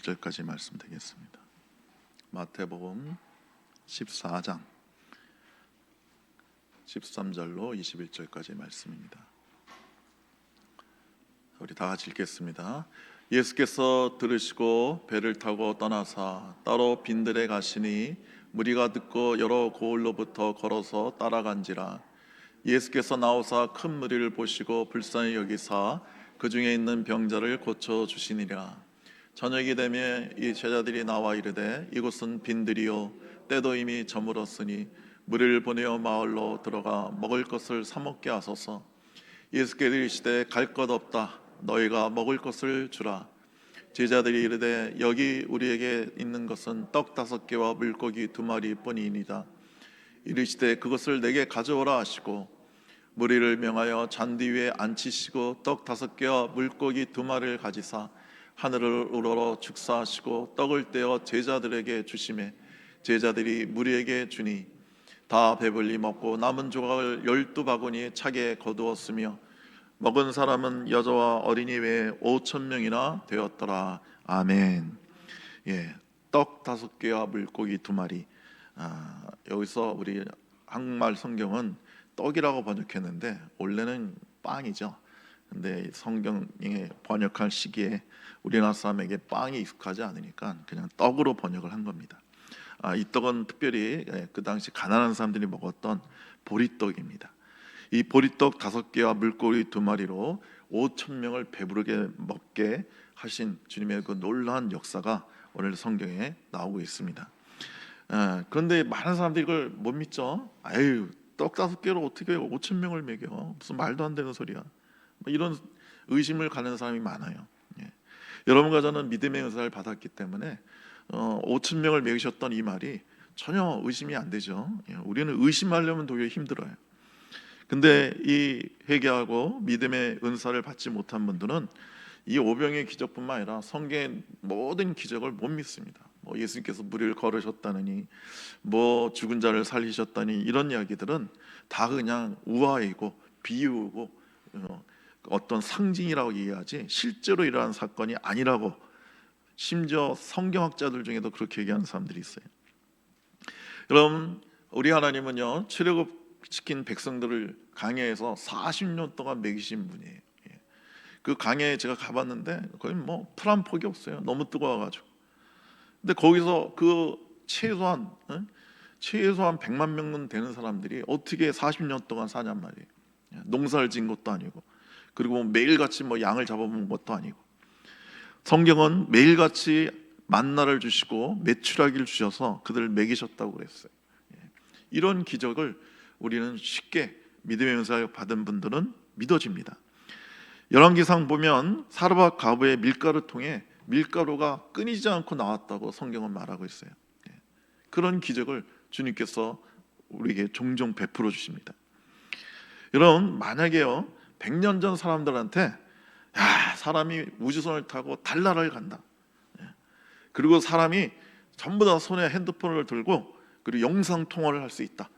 21절까지 말씀드리겠습니다. 마태복음 14장 13절로 21절까지 말씀입니다. 우리 다 같이 읽겠습니다. 예수께서 들으시고 배를 타고 떠나사 따로 빈들에 가시니 무리가 듣고 여러 고을로부터 걸어서 따라간지라. 예수께서 나오사 큰 무리를 보시고 불쌍히 여기사 그 중에 있는 병자를 고쳐 주시니라. 저녁이 되매 이 제자들이 나와 이르되 이곳은 빈들이요 때도 이미 저물었으니 무리를 보내어 마을로 들어가 먹을 것을 사 먹게 하소서. 예수께서 이르시되 갈 것 없다. 너희가 먹을 것을 주라. 제자들이 이르되 여기 우리에게 있는 것은 떡 5개와 물고기 2마리뿐이니이다. 이르시되 그것을 내게 가져오라 하시고 무리를 명하여 잔디 위에 앉히시고 떡 5개와 물고기 2마리를 가지사 하늘을 우러러 축사하시고 떡을 떼어 제자들에게 주시매 제자들이 무리에게 주니 다 배불리 먹고 남은 조각을 12바구니에 차게 거두었으며 먹은 사람은 여자와 어린이 외에 5,000명이나 되었더라. 아멘. 떡 5개와 물고기 2마리. 여기서 우리 한국말 성경은 떡이라고 번역했는데 원래는 빵이죠. 근데 성경에 번역할 시기에 우리나라 사람에게 빵이 익숙하지 않으니까 그냥 떡으로 번역을 한 겁니다. 이 떡은 특별히 그 당시 가난한 사람들이 먹었던 보리떡입니다. 이 보리떡 5개와 물고기 2마리로 5,000명을 배부르게 먹게 하신 주님의 그 놀라운 역사가 오늘 성경에 나오고 있습니다. 그런데 많은 사람들이 이걸 못 믿죠. 떡 5개로 어떻게 5,000명을 먹여? 무슨 말도 안 되는 소리야. 이런 의심을 가는 사람이 많아요. 여러분과 저는 믿음의 은사를 받았기 때문에 5,000명을 먹이셨던 이 말이 전혀 의심이 안 되죠. 우리는 의심하려면 도저히 힘들어요. 근데 이 회개하고 믿음의 은사를 받지 못한 분들은 이 오병의 기적뿐만 아니라 성경의 모든 기적을 못 믿습니다. 예수님께서 무리를 걸으셨다느니 죽은 자를 살리셨다니 이런 이야기들은 다 그냥 우화이고 비유고 어떤 상징이라고 이해하지 실제로 일어난 사건이 아니라고 심지어 성경학자들 중에도 그렇게 얘기하는 사람들이 있어요. 여러분, 우리 하나님은요 출애굽시킨 백성들을 광야에서 40년 동안 먹이신 분이에요. 그 광야에 제가 가봤는데 거의 풀 한 폭이 없어요. 너무 뜨거워가지고. 근데 거기서 그 최소한 100만 명은 되는 사람들이 어떻게 40년 동안 사냔 말이에요. 농사를 지은 것도 아니고, 그리고 매일같이 양을 잡아먹은 것도 아니고. 성경은 매일같이 만나를 주시고 메추라기를 주셔서 그들을 먹이셨다고 그랬어요. 이런 기적을 우리는 쉽게 믿음의 은사를 받은 분들은 믿어집니다. 열왕기상 보면 사르밧 가부의 밀가루통에 밀가루가 끊이지 않고 나왔다고 성경은 말하고 있어요. 그런 기적을 주님께서 우리에게 종종 베풀어 주십니다. 여러분, 만약에요 100년 전 사람들한테 사람이 우주선을 타고 달나라를 간다, 그리고 사람이 전부 다 손에 핸드폰을 들고 그리고 영상 통화를 할 수 있다,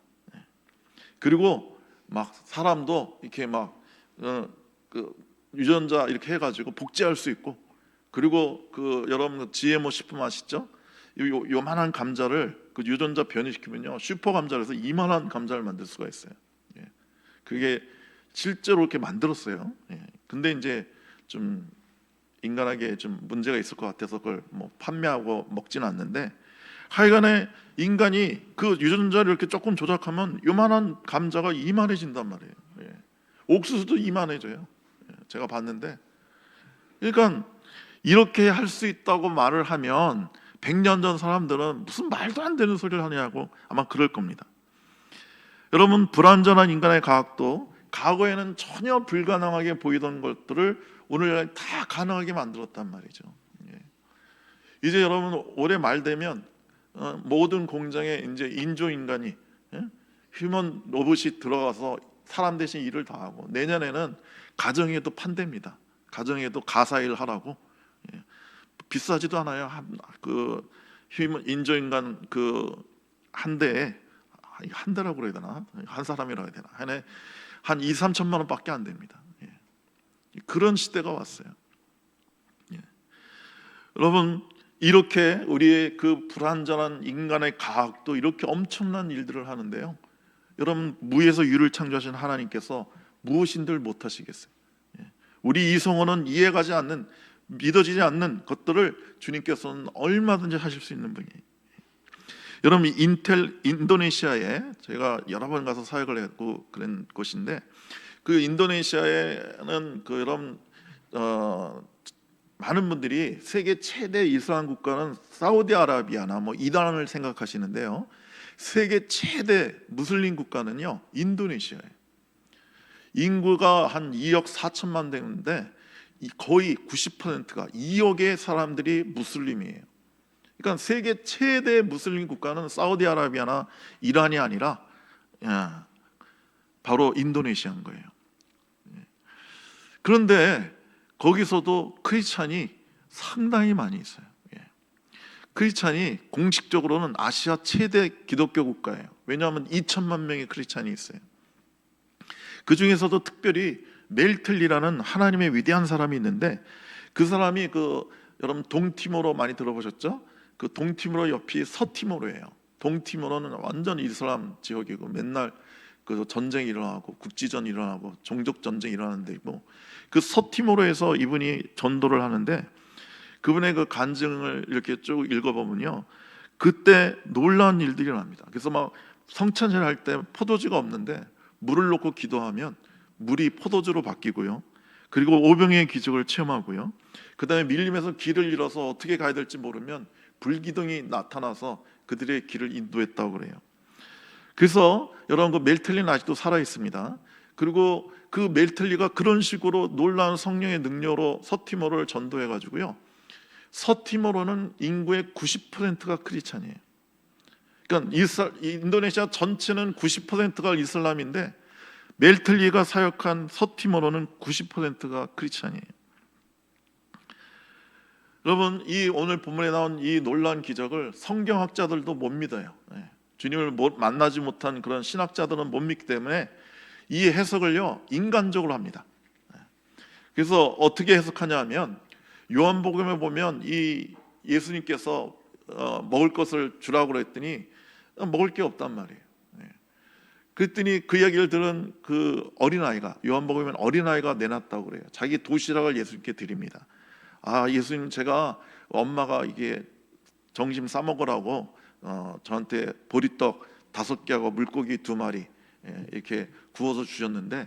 그리고 사람도 이렇게 그 유전자 이렇게 해가지고 복제할 수 있고, 그리고 여러분 GMO 식품 아시죠? 요만한 감자를 그 유전자 변이시키면요 슈퍼 감자에서 이만한 감자를 만들 수가 있어요. 그게 실제로 이렇게 만들었어요. 근데 이제 좀 인간에게 좀 문제가 있을 것 같아서 그걸 판매하고 먹지는 않는데, 하여간에 인간이 그 유전자를 이렇게 조금 조작하면 요만한 감자가 이만해진단 말이에요. 옥수수도 이만해져요. 제가 봤는데, 그러니까 이렇게 할 수 있다고 말을 하면 100년 전 사람들은 무슨 말도 안 되는 소리를 하냐고 아마 그럴 겁니다. 여러분, 불완전한 인간의 과학도 과거에는 전혀 불가능하게 보이던 것들을 오늘날 다 가능하게 만들었단 말이죠. 이제 여러분 올해 말 되면 모든 공장에 이제 인조인간이 휴먼 로봇이 들어가서 사람 대신 일을 다 하고, 내년에는 가정에도 판답니다. 가정에도 가사일 하라고. 비싸지도 않아요. 그 휴먼 인조인간 한 대에 한 대라고 그래야 되나? 한 사람이라고 해야 되나? 한 2, 3천만 원밖에 안 됩니다. 그런 시대가 왔어요. 여러분, 이렇게 우리의 그 불완전한 인간의 과학도 이렇게 엄청난 일들을 하는데요, 여러분, 무에서 유를 창조하신 하나님께서 무엇인들 못하시겠어요? 우리 이성어는 이해가지 않는, 믿어지지 않는 것들을 주님께서는 얼마든지 하실 수 있는 분이에요. 여러분, 인도네시아에 제가 여러 번 가서 사역을 했고 그런 곳인데, 그 인도네시아에는 그 여러분 많은 분들이 세계 최대 이슬람 국가는 사우디아라비아나 뭐 이란을 생각하시는데요, 세계 최대 무슬림 국가는요 인도네시아예요. 인구가 한 2억 4천만 되는데 거의 90%가 2억의 사람들이 무슬림이에요. 그러니까 세계 최대 무슬림 국가는 사우디아라비아나 이란이 아니라 바로 인도네시아인 거예요. 그런데 거기서도 크리스찬이 상당히 많이 있어요. 크리스찬이 공식적으로는 아시아 최대 기독교 국가예요. 왜냐하면 2천만 명의 크리스찬이 있어요. 그 중에서도 특별히 멜틀리라는 하나님의 위대한 사람이 있는데, 그 사람이 여러분 동티모로 많이 들어보셨죠? 그 동티모로 옆이 서티모로예요. 동티모로는 완전 이슬람 지역이고 맨날 그 전쟁이 일어나고 국지전 일어나고 종족 전쟁이 일어나는 데이고, 그 서티모로에서 이분이 전도를 하는데, 그분의 그 간증을 이렇게 쭉 읽어보면요, 그때 놀라운 일들이 일어납니다. 그래서 막 성찬절 할 때 포도주가 없는데 물을 놓고 기도하면 물이 포도주로 바뀌고요, 그리고 오병이의 기적을 체험하고요, 그 다음에 밀림에서 길을 잃어서 어떻게 가야 될지 모르면 불기둥이 나타나서 그들의 길을 인도했다고 그래요. 그래서 여러분, 그 멜틀리는 아직도 살아 있습니다. 그리고 그 멜틀리가 그런 식으로 놀라운 성령의 능력으로 서티모로를 전도해 가지고요, 서티모로는 인구의 90%가 크리스찬이에요. 그러니까 인도네시아 전체는 90%가 이슬람인데 멜틀리가 사역한 서티모로는 90%가 크리스찬이에요. 여러분, 이 오늘 본문에 나온 이 놀라운 기적을 성경학자들도 못 믿어요. 주님을 만나지 못한 그런 신학자들은 못 믿기 때문에 이 해석을요 인간적으로 합니다. 그래서 어떻게 해석하냐 하면, 요한복음에 보면 이 예수님께서 먹을 것을 주라고 그랬더니 먹을 게 없단 말이에요. 그랬더니 그 이야기를 들은 그 어린아이가, 요한복음에는 어린아이가 내놨다고 그래요. 자기 도시락을 예수님께 드립니다. 예수님, 제가 엄마가 이게 점심 싸 먹으라고 저한테 보리떡 5개하고 물고기 2마리 이렇게 구워서 주셨는데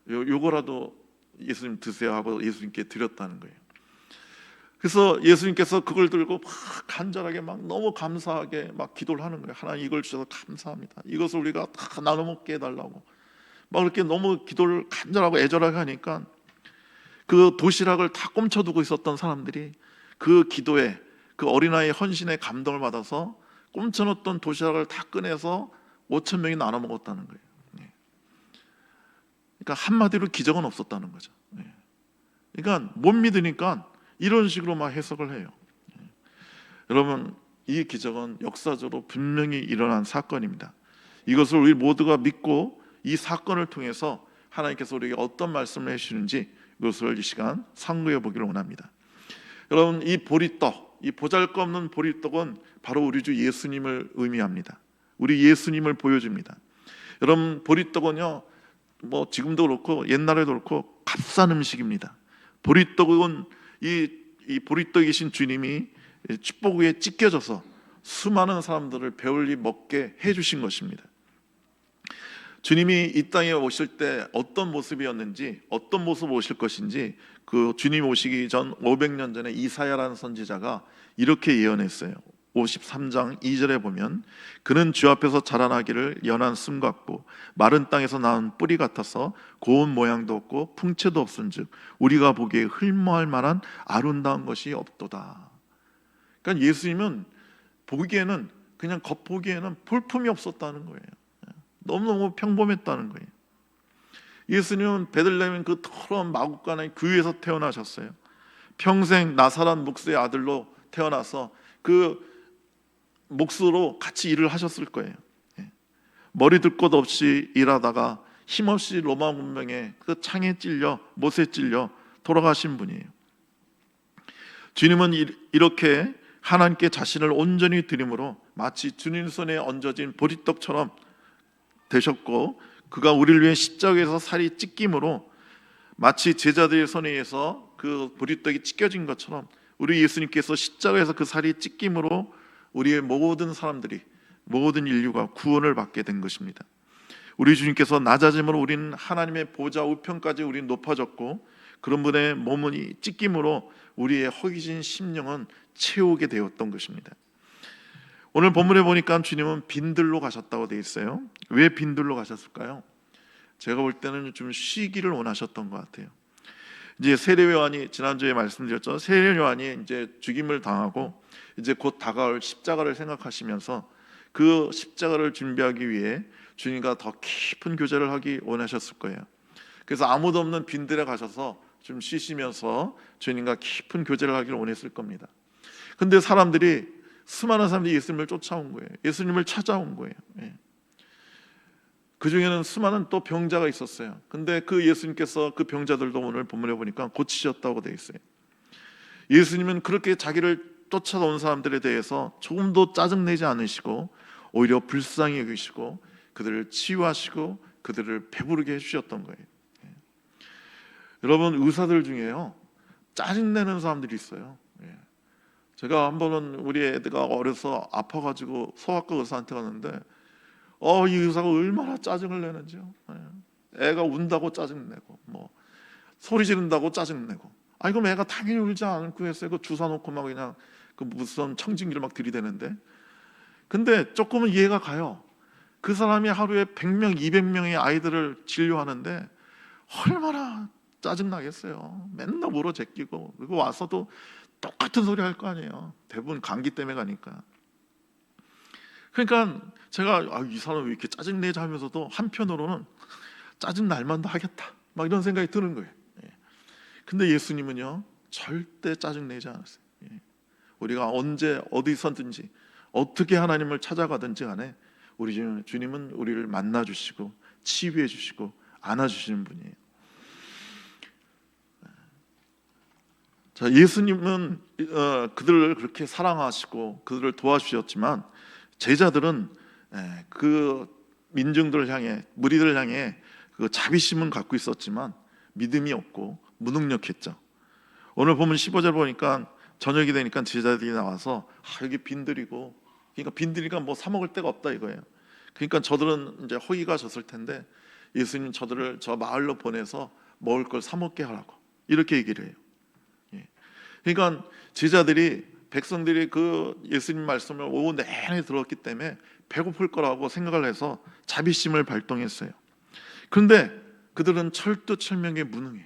요거라도 예수님 드세요 하고 예수님께 드렸다는 거예요. 그래서 예수님께서 그걸 들고 막 간절하게 막 너무 감사하게 막 기도를 하는 거예요. 하나님, 이걸 주셔서 감사합니다. 이것을 우리가 다 나눠 먹게 해달라고 막 그렇게 너무 기도를 간절하고 애절하게 하니까, 그 도시락을 다 꼼쳐두고 있었던 사람들이 그 기도에, 그 어린아이의 헌신에 감동을 받아서 꼼쳐놓던 도시락을 다 꺼내서 5천 명이 나눠 먹었다는 거예요. 그러니까 한마디로 기적은 없었다는 거죠. 그러니까 못 믿으니까 이런 식으로 막 해석을 해요. 여러분, 이 기적은 역사적으로 분명히 일어난 사건입니다. 이것을 우리 모두가 믿고 이 사건을 통해서 하나님께서 우리에게 어떤 말씀을 해주시는지 이것을 이 시간 상고해 보기를 원합니다. 여러분, 이 보리떡, 이 보잘것없는 보리떡은 바로 우리 주 예수님을 의미합니다. 우리 예수님을 보여줍니다. 여러분, 보리떡은요, 뭐 지금도 그렇고 옛날에도 그렇고 값싼 음식입니다. 보리떡은 이 보리떡이신 주님이 축복 위에 찢겨져서 수많은 사람들을 배불리 먹게 해주신 것입니다. 주님이 이 땅에 오실 때 어떤 모습이었는지, 어떤 모습 오실 것인지, 그 주님 오시기 전 500년 전에 이사야라는 선지자가 이렇게 예언했어요. 53장 2절에 보면, 그는 주 앞에서 자라나기를 연한 씀 같고 마른 땅에서 나온 뿌리 같아서 고운 모양도 없고 풍채도 없은즉 우리가 보기에 흠모할 만한 아름다운 것이 없도다. 그러니까 예수님은 보기에는, 그냥 겉보기에는 볼품이 없었다는 거예요. 너무너무 평범했다는 거예요. 예수님은 베들레헴 그 더러운 마구간의 교회에서 태어나셨어요. 평생 나사렛 목수의 아들로 태어나서 그 목수로 같이 일을 하셨을 거예요. 머리 둘 곳 없이 일하다가 힘없이 로마 문명의 그 창에 찔려, 못에 찔려 돌아가신 분이에요. 주님은 이렇게 하나님께 자신을 온전히 드림으로 마치 주님 손에 얹어진 보리떡처럼 되셨고, 그가 우리를 위해 십자가에서 살이 찢김으로 마치 제자들의 손에 의해서 그 보리떡이 찢겨진 것처럼 우리 예수님께서 십자가에서 그 살이 찢김으로 우리의 모든 사람들이, 모든 인류가 구원을 받게 된 것입니다. 우리 주님께서 낮아짐으로 우리는 하나님의 보좌 우편까지 우리는 높아졌고, 그런 분의 몸이 찢김으로 우리의 허기진 심령은 채우게 되었던 것입니다. 오늘 본문에 보니까 주님은 빈들로 가셨다고 되어 있어요. 왜 빈들로 가셨을까요? 제가 볼 때는 좀 쉬기를 원하셨던 것 같아요. 이제 세례 요한이, 지난주에 말씀드렸죠, 세례 요한이 이제 죽임을 당하고 이제 곧 다가올 십자가를 생각하시면서 그 십자가를 준비하기 위해 주님과 더 깊은 교제를 하기 원하셨을 거예요. 그래서 아무도 없는 빈들에 가셔서 좀 쉬시면서 주님과 깊은 교제를 하기를 원했을 겁니다. 근데 수많은 사람들이 예수님을 쫓아온 거예요. 예수님을 찾아온 거예요. 그 중에는 수많은 또 병자가 있었어요. 근데 그 예수님께서 그 병자들도 오늘 본문에 보니까 고치셨다고 되어 있어요. 예수님은 그렇게 자기를 쫓아온 사람들에 대해서 조금도 짜증내지 않으시고 오히려 불쌍히 여기시고 그들을 치유하시고 그들을 배부르게 해주셨던 거예요. 여러분, 의사들 중에요, 짜증내는 사람들이 있어요. 제가 한 번은 우리 애가 어려서 아파가지고 소아과 의사한테 갔는데 이 의사가 얼마나 짜증을 내는지요. 애가 운다고 짜증내고 뭐 소리 지른다고 짜증내고, 그럼 애가 당연히 울지 않고 했어요. 그 주사 놓고 막 그냥 그 무슨 청진기를 막 들이대는데, 근데 조금은 이해가 가요. 그 사람이 하루에 100명, 200명의 아이들을 진료하는데 얼마나 짜증나겠어요. 맨날 물어 제끼고, 그리고 와서도 똑같은 소리 할 거 아니에요. 대부분 감기 때문에 가니까. 그러니까 제가 이 사람 왜 이렇게 짜증내자 하면서도 한편으로는 짜증 날만도 하겠다 막 이런 생각이 드는 거예요. 근데 예수님은요, 절대 짜증내지 않았어요. 우리가 언제 어디서든지 어떻게 하나님을 찾아가든지 간에 우리 주님은 우리를 만나 주시고 치유해 주시고 안아 주시는 분이에요. 자, 예수님은 그들을 그렇게 사랑하시고 그들을 도와주셨지만 제자들은 그 민중들을 향해, 무리들을 향해 그 자비심은 갖고 있었지만 믿음이 없고 무능력했죠. 오늘 보면 15절 보니까 저녁이 되니까 제자들이 나와서 여기 빈들이고, 그러니까 빈들이가 뭐 사 먹을 데가 없다 이거예요. 그러니까 저들은 이제 허기가 졌을 텐데 예수님 저들을 저 마을로 보내서 먹을 걸 사 먹게 하라고 이렇게 얘기를 해요. 그러니까 제자들이, 백성들이 그 예수님 말씀을 오후 내내 들었기 때문에 배고플 거라고 생각을 해서 자비심을 발동했어요. 그런데 그들은 철두철미하게 무능해요.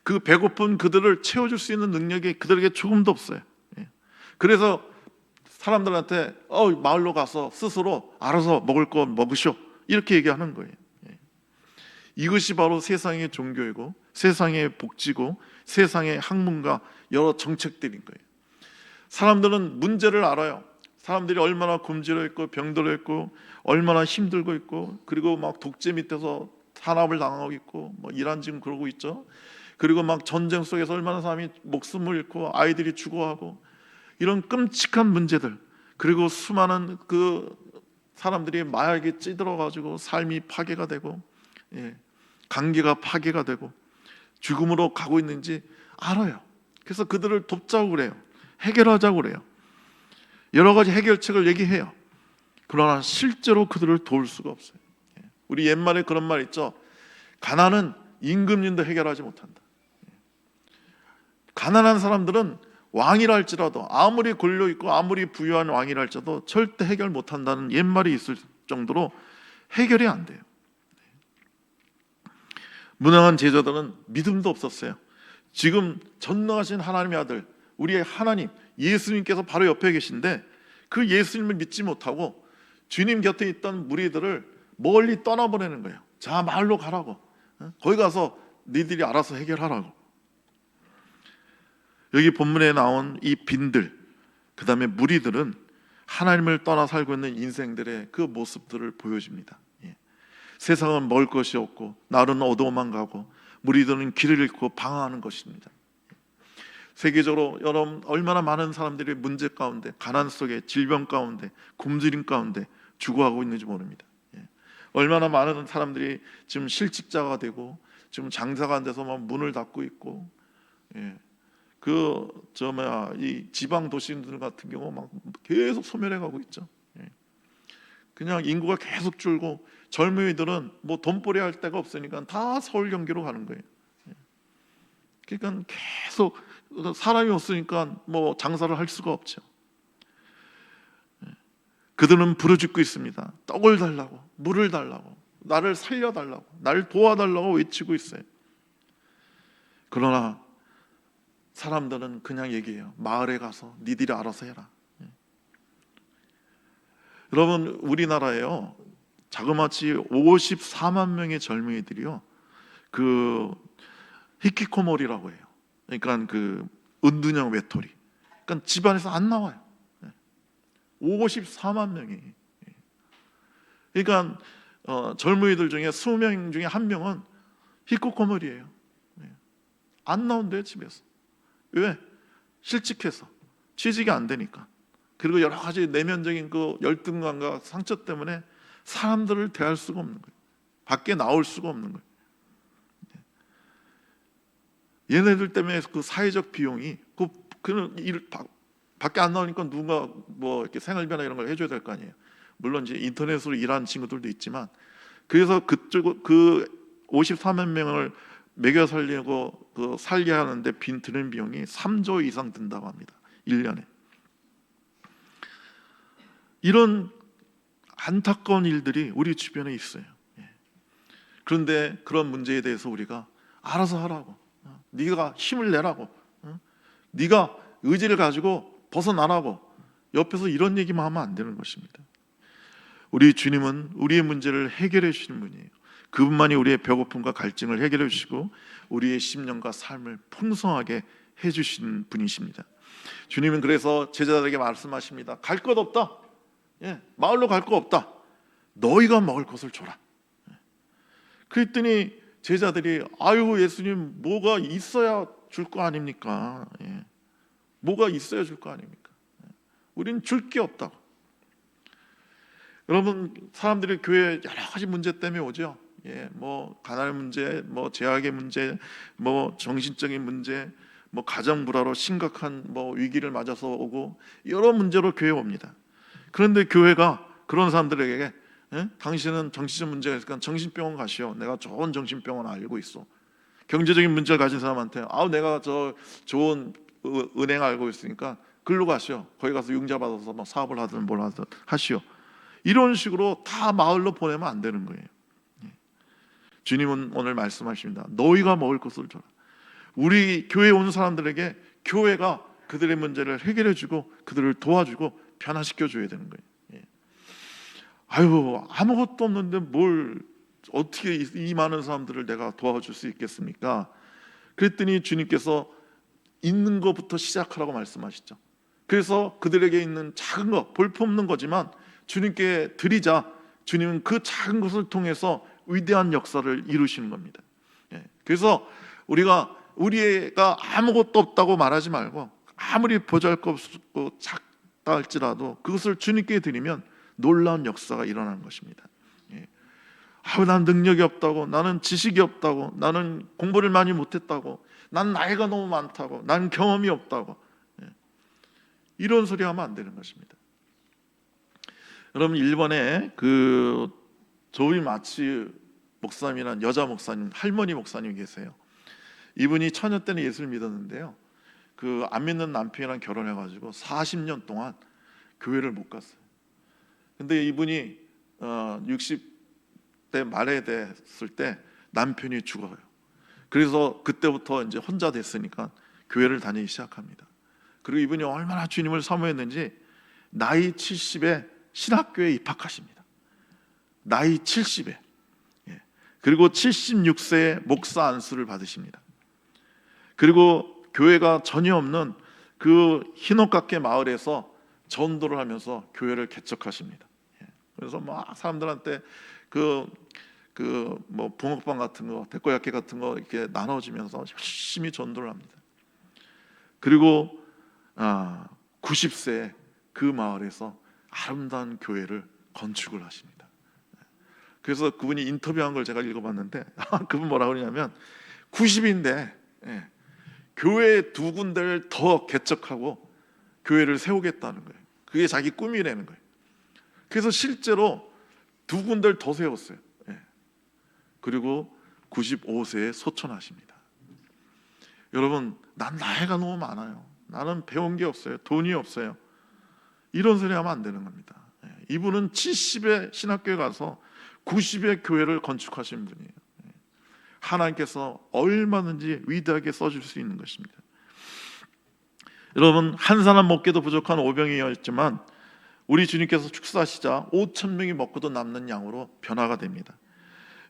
그 배고픈 그들을 채워줄 수 있는 능력이 그들에게 조금도 없어요. 그래서 사람들한테 마을로 가서 스스로 알아서 먹을 거 먹으시오 이렇게 얘기하는 거예요. 이것이 바로 세상의 종교이고 세상의 복지고 세상의 학문과 여러 정책들인 거예요. 사람들은 문제를 알아요. 사람들이 얼마나 굶주려 있고 병들어 있고 얼마나 힘들고 있고, 그리고 막 독재 밑에서 탄압을 당하고 있고 뭐 이란 지금 그러고 있죠. 그리고 막 전쟁 속에서 얼마나 사람이 목숨을 잃고 아이들이 죽어가고, 이런 끔찍한 문제들, 그리고 수많은 그 사람들이 마약에 찌들어 가지고 삶이 파괴가 되고 관계가 파괴가 되고 죽음으로 가고 있는지 알아요. 그래서 그들을 돕자고 그래요. 해결하자고 그래요. 여러 가지 해결책을 얘기해요. 그러나 실제로 그들을 도울 수가 없어요. 우리 옛말에 그런 말 있죠. 가난은 임금님도 해결하지 못한다. 가난한 사람들은 왕이라 할지라도, 아무리 권력 있고 아무리 부유한 왕이라 할지라도 절대 해결 못한다는 옛말이 있을 정도로 해결이 안 돼요. 무능한 제자들은 믿음도 없었어요. 지금 전능하신 하나님의 아들, 우리의 하나님 예수님께서 바로 옆에 계신데 그 예수님을 믿지 못하고 주님 곁에 있던 무리들을 멀리 떠나보내는 거예요. 자, 마을로 가라고, 거기 가서 니들이 알아서 해결하라고. 여기 본문에 나온 이 빈들, 그 다음에 무리들은 하나님을 떠나 살고 있는 인생들의 그 모습들을 보여줍니다. 세상은 먹을 것이 없고 날은 어두워만 가고 무리들은 길을 잃고 방황하는 것입니다. 세계적으로 여러분 얼마나 많은 사람들이 문제 가운데, 가난 속에, 질병 가운데, 굶주림 가운데 죽어가고 있는지 모릅니다. 얼마나 많은 사람들이 지금 실직자가 되고 지금 장사가 안 돼서 막 문을 닫고 있고, 이 지방 도시들 같은 경우 막 계속 소멸해가고 있죠. 그냥 인구가 계속 줄고 젊은이들은 뭐 돈벌이 할 데가 없으니까 다 서울 경기로 가는 거예요. 그러니까 계속 사람이 없으니까 뭐 장사를 할 수가 없죠. 그들은 부르짖고 있습니다. 떡을 달라고, 물을 달라고, 나를 살려달라고, 나를 도와달라고 외치고 있어요. 그러나 사람들은 그냥 얘기해요. 마을에 가서 니들이 알아서 해라. 여러분, 우리나라에요 자그마치 54만 명의 젊은이들이요 그 히키코모리라고 해요. 그러니까 그 은둔형 외톨이. 그러니까 집안에서 안 나와요. 54만 명이. 그러니까 젊은이들 중에 20명 중에 한 명은 히키코모리예요. 안 나온대요, 집에서. 왜? 실직해서 취직이 안 되니까. 그리고 여러 가지 내면적인 그 열등감과 상처 때문에 사람들을 대할 수가 없는 거예요. 밖에 나올 수가 없는 거예요. 얘네들 때문에 그 사회적 비용이 그는 밖에 안 나오니까 누가 뭐 이렇게 생활비나 이런 걸 해줘야 될 거 아니에요. 물론 이제 인터넷으로 일하는 친구들도 있지만, 그래서 그 54만 명을 먹여 살리고 살게 하는데 드는 비용이 3조 이상 든다고 합니다. 1년에. 이런 안타까운 일들이 우리 주변에 있어요. 그런데 그런 문제에 대해서 우리가 알아서 하라고, 네가 힘을 내라고, 네가 의지를 가지고 벗어나라고 옆에서 이런 얘기만 하면 안 되는 것입니다. 우리 주님은 우리의 문제를 해결해 주시는 분이에요. 그분만이 우리의 배고픔과 갈증을 해결해 주시고 우리의 심령과 삶을 풍성하게 해주시는 분이십니다. 주님은 그래서 제자들에게 말씀하십니다. 갈 것 없다. 마을로 갈 거 없다. 너희가 먹을 것을 줘라. 그랬더니 제자들이 아유 예수님 뭐가 있어야 줄 거 아닙니까? 뭐가 있어야 줄 거 아닙니까? 우리는 줄 게 없다고. 여러분, 사람들이 교회 여러 가지 문제 때문에 오죠. 뭐 가난의 문제, 뭐 제약의 문제, 뭐 정신적인 문제, 뭐 가정 불화로 심각한 뭐 위기를 맞아서 오고 여러 문제로 교회에 옵니다. 그런데 교회가 그런 사람들에게 당신은 정신적 문제가 있으니까 정신병원 가시오. 내가 좋은 정신병원 알고 있어. 경제적인 문제를 가진 사람한테 내가 저 좋은 은행 알고 있으니까 글로 가시오. 거기 가서 융자 받아서 뭐 사업을 하든 뭘 하든 하시오. 이런 식으로 다 마을로 보내면 안 되는 거예요. 주님은 오늘 말씀하십니다. 너희가 먹을 것을 줘라. 우리 교회에 온 사람들에게 교회가 그들의 문제를 해결해주고 그들을 도와주고 변화시켜줘야 되는 거예요. 아무것도 없는데 뭘 어떻게 이 많은 사람들을 내가 도와줄 수 있겠습니까? 그랬더니 주님께서 있는 것부터 시작하라고 말씀하시죠. 그래서 그들에게 있는 작은 것, 볼품없는 거지만 주님께 드리자 주님은 그 작은 것을 통해서 위대한 역사를 이루시는 겁니다. 그래서 우리가 아무것도 없다고 말하지 말고 아무리 보잘것없고 작다 할지라도 그것을 주님께 드리면 놀라운 역사가 일어나는 것입니다. 난 능력이 없다고, 나는 지식이 없다고, 나는 공부를 많이 못했다고, 난 나이가 너무 많다고, 난 경험이 없다고, 이런 소리 하면 안 되는 것입니다. 여러분, 일본에 그 조이 마치 목사님이라는 여자 목사님, 할머니 목사님이 계세요. 이분이 처녀 때는 예수를 믿었는데요, 그 안 믿는 남편이랑 결혼해가지고 40년 동안 교회를 못 갔어요. 근데 이분이 60대 말에 됐을 때 남편이 죽어요. 그래서 그때부터 이제 혼자 됐으니까 교회를 다니기 시작합니다. 그리고 이분이 얼마나 주님을 사모했는지 나이 70에 신학교에 입학하십니다. 나이 70에. 그리고 76세에 목사 안수를 받으십니다. 그리고 교회가 전혀 없는 그 흰옷깎개 마을에서 전도를 하면서 교회를 개척하십니다. 그래서 막 사람들한테 뭐 붕어빵 같은 거, 데코야끼 같은 거 이렇게 나눠주면서 열심히 전도를 합니다. 그리고 90세에 그 마을에서 아름다운 교회를 건축을 하십니다. 그래서 그분이 인터뷰한 걸 제가 읽어봤는데 그분 뭐라고 그러냐면 90인데 교회 2군데를 더 개척하고 교회를 세우겠다는 거예요. 그게 자기 꿈이라는 거예요. 그래서 실제로 2군데를 더 세웠어요. 그리고 95세에 소천하십니다. 여러분, 난 나이가 너무 많아요. 나는 배운 게 없어요. 돈이 없어요. 이런 소리 하면 안 되는 겁니다. 이분은 70에 신학교에 가서 90의 교회를 건축하신 분이에요. 하나님께서 얼마든지 위대하게 써줄 수 있는 것입니다. 여러분, 한 사람 먹기도 부족한 오병이었지만 우리 주님께서 축사하시자 5,000명이 먹고도 남는 양으로 변화가 됩니다.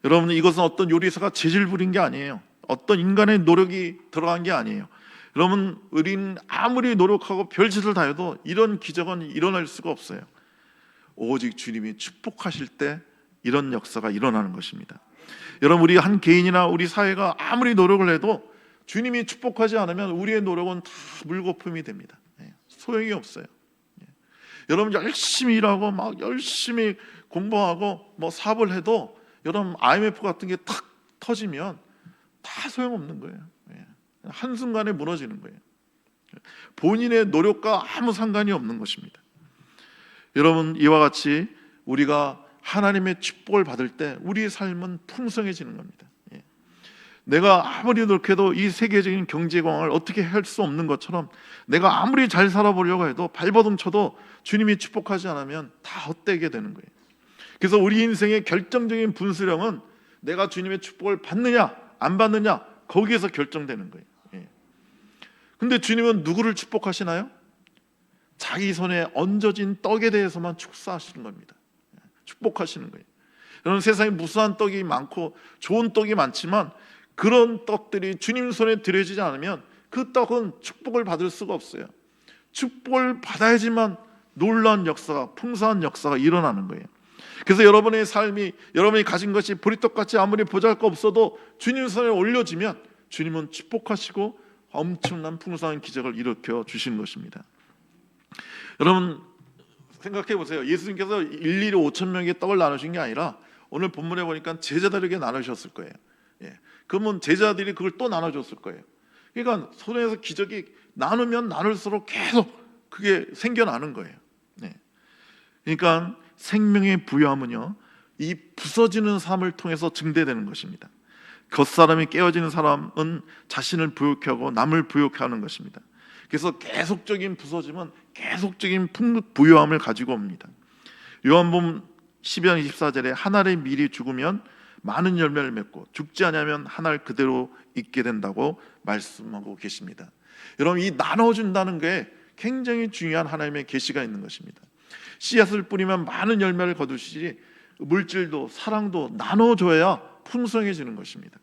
여러분, 이것은 어떤 요리사가 재질 부린 게 아니에요. 어떤 인간의 노력이 들어간 게 아니에요. 여러분, 우리는 아무리 노력하고 별짓을 다 해도 이런 기적은 일어날 수가 없어요. 오직 주님이 축복하실 때 이런 역사가 일어나는 것입니다. 여러분, 우리 한 개인이나 우리 사회가 아무리 노력을 해도 주님이 축복하지 않으면 우리의 노력은 다 물거품이 됩니다. 소용이 없어요. 여러분, 열심히 일하고 막 열심히 공부하고 뭐 사업을 해도 여러분 IMF 같은 게 탁 터지면 다 소용없는 거예요. 한순간에 무너지는 거예요. 본인의 노력과 아무 상관이 없는 것입니다. 여러분, 이와 같이 우리가 하나님의 축복을 받을 때 우리의 삶은 풍성해지는 겁니다. 내가 아무리 노력해도 이 세계적인 경제광을 어떻게 할 수 없는 것처럼 내가 아무리 잘 살아보려고 해도 발버둥 쳐도 주님이 축복하지 않으면 다 헛되게 되는 거예요. 그래서 우리 인생의 결정적인 분수령은 내가 주님의 축복을 받느냐 안 받느냐 거기에서 결정되는 거예요. 근데 주님은 누구를 축복하시나요? 자기 손에 얹어진 떡에 대해서만 축사하시는 겁니다. 축복하시는 거예요. 여러분, 세상에 무수한 떡이 많고 좋은 떡이 많지만 그런 떡들이 주님 손에 들여지지 않으면 그 떡은 축복을 받을 수가 없어요. 축복을 받아야지만 놀라운 역사가, 풍성한 역사가 일어나는 거예요. 그래서 여러분의 삶이, 여러분이 가진 것이 보리떡같이 아무리 보잘것없어도 주님 손에 올려지면 주님은 축복하시고 엄청난 풍성한 기적을 일으켜 주시는 것입니다. 여러분, 생각해 보세요. 예수님께서 일일이 5,000명에게 떡을 나누신 게 아니라 오늘 본문에 보니까 제자들에게 나누셨을 거예요. 그러면 제자들이 그걸 또 나눠줬을 거예요. 그러니까 손에서 기적이 나누면 나눌수록 계속 그게 생겨나는 거예요. 그러니까 생명의 부여함은요, 이 부서지는 삶을 통해서 증대되는 것입니다. 겉사람이 깨어지는 사람은 자신을 부욕해 하고 남을 부욕해 하는 것입니다. 그래서 계속적인 부서짐은 계속적인 부요함을 가지고 옵니다. 요한복음 12장 24절에 한 알이 미리 죽으면 많은 열매를 맺고 죽지 않으면 한 알 그대로 있게 된다고 말씀하고 계십니다. 여러분, 이 나눠준다는 게 굉장히 중요한 하나님의 계시가 있는 것입니다. 씨앗을 뿌리면 많은 열매를 거두시지 물질도 사랑도 나눠줘야 풍성해지는 것입니다.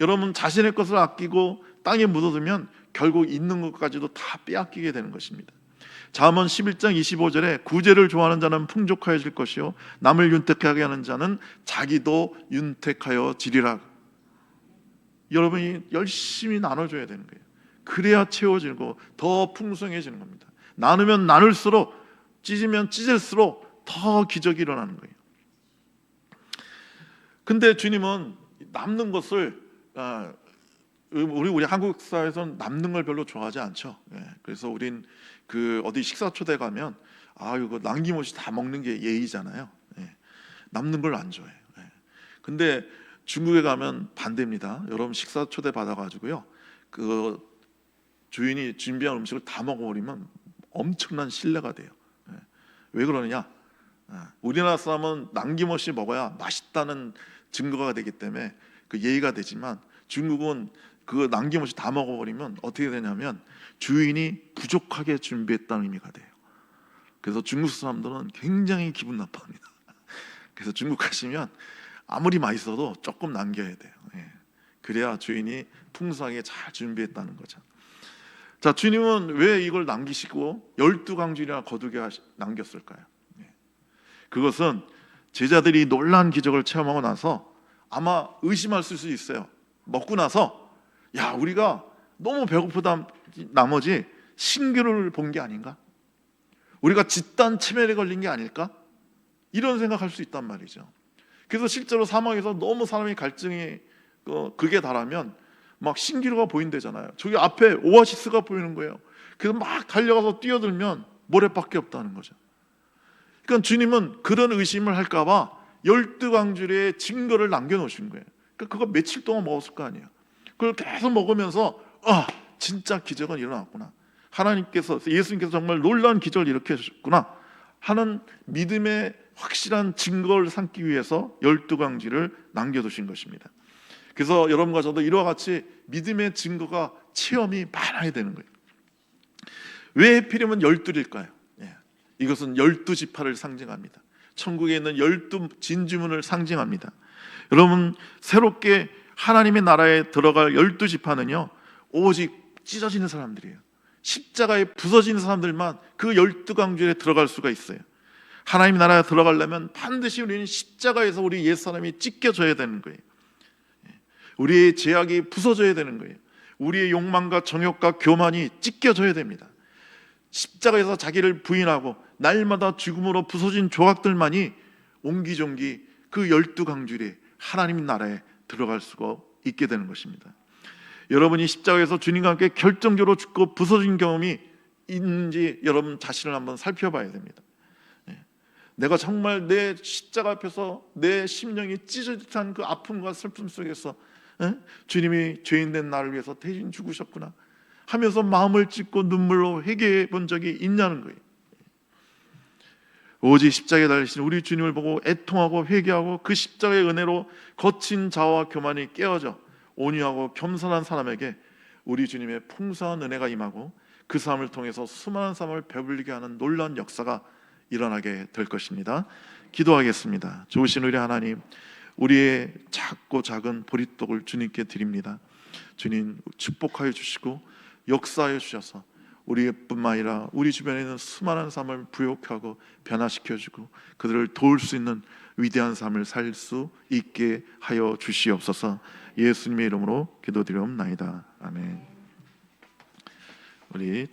여러분, 자신의 것을 아끼고 땅에 묻어두면 결국 있는 것까지도 다 빼앗기게 되는 것입니다. 잠언 11장 25절에 구제를 좋아하는 자는 풍족하여질 것이요 남을 윤택하게 하는 자는 자기도 윤택하여 지리라. 여러분이 열심히 나눠줘야 되는 거예요. 그래야 채워지고 더 풍성해지는 겁니다. 나누면 나눌수록, 찢으면 찢을수록 더 기적이 일어나는 거예요. 근데 주님은 남는 것을 우리 한국 사회에서는 남는 걸 별로 좋아하지 않죠. 그래서 우린 그 어디 식사 초대 가면 이거 남김없이 다 먹는 게 예의잖아요. 남는 걸 안 좋아해요. 근데 중국에 가면 반대입니다. 여러분, 식사 초대 받아가지고요, 그 주인이 준비한 음식을 다 먹어버리면 엄청난 신뢰가 돼요. 왜 그러느냐? 우리나라 사람은 남김없이 먹어야 맛있다는 증거가 되기 때문에 그 예의가 되지만 중국은 그 남김없이 다 먹어버리면 어떻게 되냐면 주인이 부족하게 준비했다는 의미가 돼요. 그래서 중국 사람들은 굉장히 기분 나빠합니다. 그래서 중국 가시면 아무리 맛있어도 조금 남겨야 돼요. 그래야 주인이 풍성하게 잘 준비했다는 거죠. 자, 주님은 왜 이걸 남기시고 12강줄이나 거두게 남겼을까요? 그것은 제자들이 놀라운 기적을 체험하고 나서 아마 의심할 수 있어요. 먹고 나서 우리가 너무 배고프다 나머지 신기루를 본 게 아닌가? 우리가 집단 치매에 걸린 게 아닐까? 이런 생각할 수 있단 말이죠. 그래서 실제로 사막에서 너무 사람이 갈증이 극에 달하면 막 신기루가 보인대잖아요. 저기 앞에 오아시스가 보이는 거예요. 그래서 막 달려가서 뛰어들면 모래밖에 없다는 거죠. 그러니까 주님은 그런 의심을 할까봐 12광주리의 증거를 남겨놓으신 거예요. 그러니까 그거 며칠 동안 먹었을 거 아니에요. 그걸 계속 먹으면서 진짜 기적은 일어났구나. 하나님께서, 예수님께서 정말 놀라운 기적을 일으키셨구나 하는 믿음의 확실한 증거를 삼기 위해서 12광지를 남겨두신 것입니다. 그래서 여러분과 저도 이와 같이 믿음의 증거가 체험이 많아야 되는 거예요. 왜 하필이면 12일까요? 이것은 12지파를 상징합니다. 천국에 있는 12진주문을 상징합니다. 여러분, 새롭게 하나님의 나라에 들어갈 12지파는요 오직 찢어지는 사람들이에요. 십자가에 부서지는 사람들만 그 12광주에 들어갈 수가 있어요. 하나님 나라에 들어가려면 반드시 우리는 십자가에서 우리 옛사람이 찢겨져야 되는 거예요. 우리의 제약이 부서져야 되는 거예요. 우리의 욕망과 정욕과 교만이 찢겨져야 됩니다. 십자가에서 자기를 부인하고 날마다 죽음으로 부서진 조각들만이 옹기종기 그 12광주에 하나님 나라에 들어갈 수가 있게 되는 것입니다. 여러분이 십자가에서 주님과 함께 결정적으로 죽고 부서진 경험이 있는지 여러분 자신을 한번 살펴봐야 됩니다. 내가 정말 내 십자가 앞에서 내 심령이 찢어진 그 아픔과 슬픔 속에서 주님이 죄인된 나를 위해서 대신 죽으셨구나 하면서 마음을 찢고 눈물로 회개해 본 적이 있냐는 거예요. 오직 십자가에 달리신 우리 주님을 보고 애통하고 회개하고 그 십자가의 은혜로 거친 자아와 교만이 깨어져 온유하고 겸손한 사람에게 우리 주님의 풍성한 은혜가 임하고 그 삶을 통해서 수많은 사람을 배불리게 하는 놀라운 역사가 일어나게 될 것입니다. 기도하겠습니다. 좋으신 우리 하나님, 우리의 작고 작은 보릿독을 주님께 드립니다. 주님 축복하여 주시고 역사하여 주셔서 우리뿐만 아니라 우리 주변에 있는 수많은 삶을 부욕하고 변화시켜주고 그들을 도울 수 있는 위대한 삶을 살 수 있게 하여 주시옵소서. 예수님의 이름으로 기도드리옵나이다. 아멘. 우리